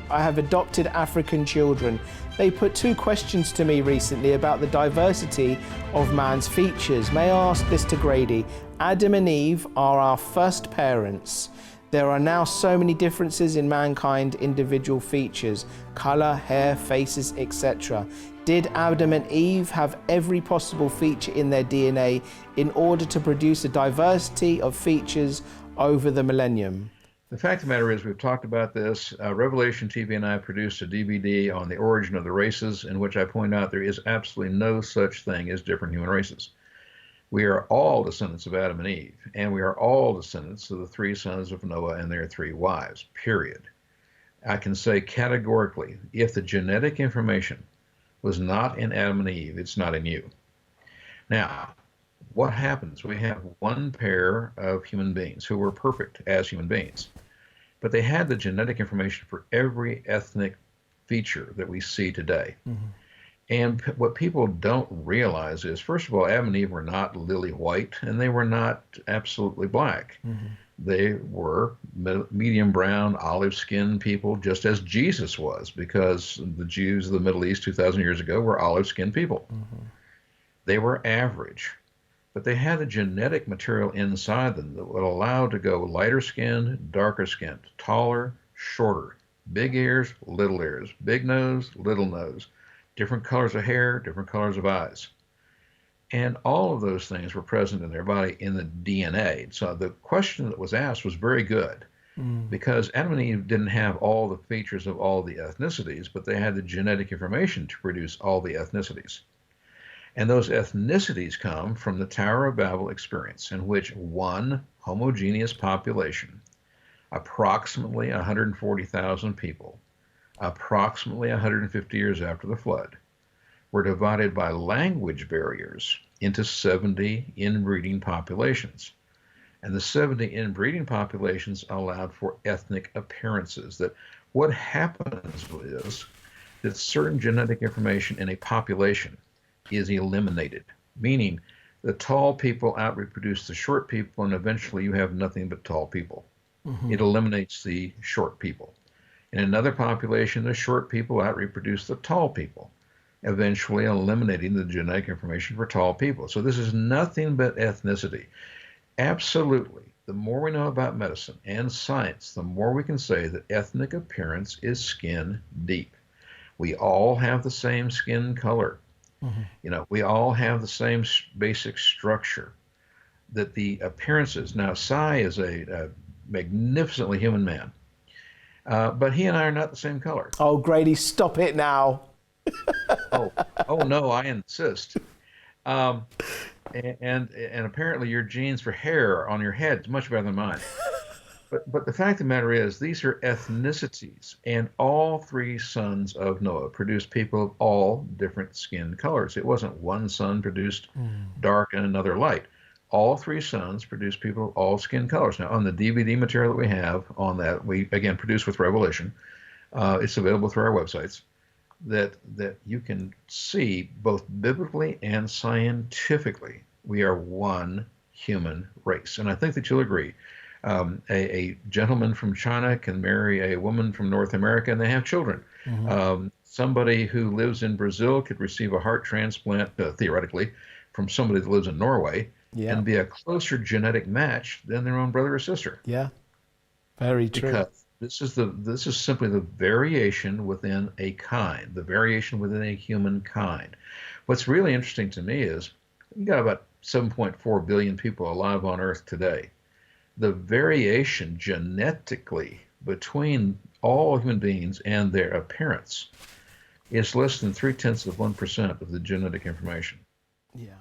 I have adopted African children. They put two questions to me recently about the diversity of man's features. May I ask this to Grady? Adam and Eve are our first parents. There are now so many differences in mankind, individual features, color, hair, faces, etc. Did Adam and Eve have every possible feature in their DNA in order to produce a diversity of features over the millennium? The fact of the matter is, we've talked about this. Revelation TV and I produced a DVD on the origin of the races, in which I point out there is absolutely no such thing as different human races. We are all descendants of Adam and Eve, and we are all descendants of the three sons of Noah and their three wives, period. I can say categorically, if the genetic information was not in Adam and Eve, it's not in you. Now, what happens? We have one pair of human beings who were perfect as human beings, but they had the genetic information for every ethnic feature that we see today. Mm-hmm. And what people don't realize is, first of all, Adam and Eve were not lily white, and they were not absolutely black. Mm-hmm. They were medium brown, olive-skinned people, just as Jesus was, because the Jews of the Middle East 2,000 years ago were olive-skinned people. Mm-hmm. They were average, but they had a genetic material inside them that would allow to go lighter skinned, darker skinned, taller, shorter, big ears, big nose, little nose, different colors of hair, different colors of eyes. And all of those things were present in their body in the DNA. So the question that was asked was very good, because Adam and Eve didn't have all the features of all the ethnicities, but they had the genetic information to produce all the ethnicities. And those ethnicities come from the Tower of Babel experience, in which one homogeneous population, approximately 140,000 people, approximately 150 years after the flood, were divided by language barriers into 70 inbreeding populations. And the 70 inbreeding populations allowed for ethnic appearances. That what happens is that certain genetic information in a population is eliminated, meaning the tall people out-reproduce the short people, and eventually you have nothing but tall people. Mm-hmm. It eliminates the short people. In another population, the short people out-reproduce the tall people, eventually eliminating the genetic information for tall people. So this is nothing but ethnicity. Absolutely, the more we know about medicine and science, the more we can say that ethnic appearance is skin deep. We all have the same skin color. Mm-hmm. You know, we all have the same basic structure. That the appearances, now Cy is a magnificently human man, but he and I are not the same color. Oh, Grady, stop it now. oh no, I insist. And apparently your genes for hair on your head is much better than mine. But the fact of the matter is, these are ethnicities, and all three sons of Noah produced people of all different skin colors. It wasn't one son produced dark and another light. All three sons produced people of all skin colors. Now, on the DVD material that we have on that, we again produce with Revelation. It's available through our websites. That you can see both biblically and scientifically, we are one human race, and I think that you'll agree. A gentleman from China can marry a woman from North America, and they have children. Mm-hmm. Somebody who lives in Brazil could receive a heart transplant, theoretically, from somebody that lives in Norway, and be a closer genetic match than their own brother or sister. Yeah, very true. Because this is simply the variation within a kind, the variation within a human kind. What's really interesting to me is you got about 7.4 billion people alive on Earth today. The variation genetically between all human beings and their appearance is less than 0.3% of the genetic information. Yeah.